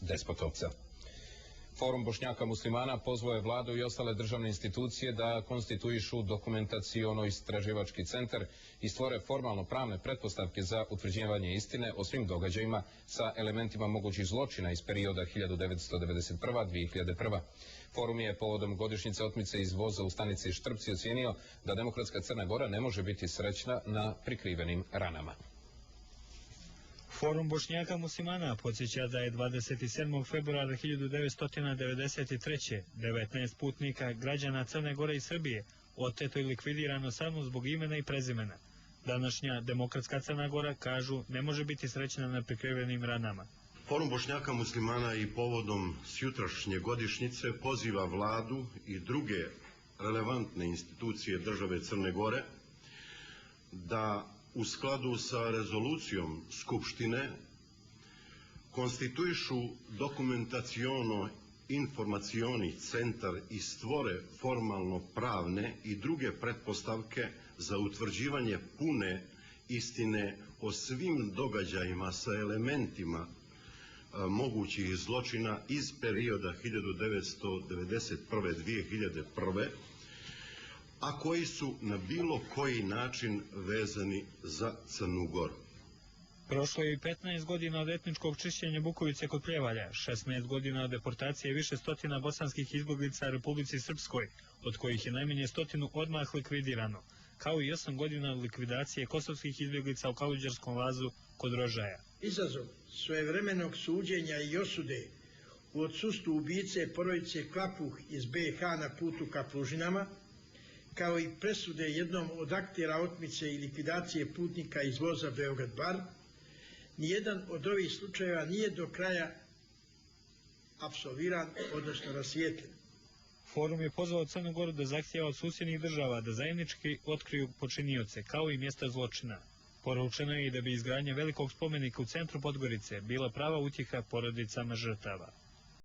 Despotovca. Forum Bošnjaka muslimana pozvao je vladu i ostale državne institucije da konstituišu dokumentaciono-istraživački centar i stvore formalno pravne pretpostavke za utvrđivanje istine o svim događajima sa elementima mogućih zločina iz perioda 1991-2001. Forum je povodom godišnjice otmice iz voza u stanici Štrpci ocijenio da demokratska Crna Gora ne može biti srećna na prikrivenim ranama. Forum Bošnjaka muslimana podsjeća da je 27. februara 1993. 19 putnika građana Crne Gore i Srbije oteto i likvidirano samo zbog imena i prezimena. Današnja demokratska Crna Gora, kažu, ne može biti srećna na prikrivenim ranama. Forum Bošnjaka muslimana i povodom sjutrašnje godišnjice poziva vladu i druge relevantne institucije države Crne Gore da u skladu sa rezolucijom Skupštine konstituišu dokumentaciono-informacioni centar i stvore formalno pravne i druge pretpostavke za utvrđivanje pune istine o svim događajima sa elementima mogućih zločina iz perioda 1991-2001, a koji su na bilo koji način vezani za Crnu Goru. Prošlo je i 15 godina od etničkog čišćenja Bukovice kod Pljevalja, 16 godina od deportacije više stotina bosanskih izbjeglica Republici Srpskoj, od kojih je najmanje 100 odmah likvidirano, kao i 8 godina od likvidacije kosovskih izbjeglica u Kaluđerskom vazu kod Rožaja. Izazov svojevremenog suđenja i osude u odsustvu ubice porodice Klapuh iz BiH na putu ka Plužinama, kao i presude jednom od aktera otmice i likvidacije putnika iz voza Beograd-Bar, nijedan od ovih slučajeva nije do kraja apsolviran, odnosno rasvijetljen. Forum je pozvao Crnu Goru da zahtijeva od susjednih država da zajednički otkriju počinioce, kao i mjesta zločina. Poručeno je i da bi izgradnja velikog spomenika u centru Podgorice bila prava utjeha porodicama žrtava.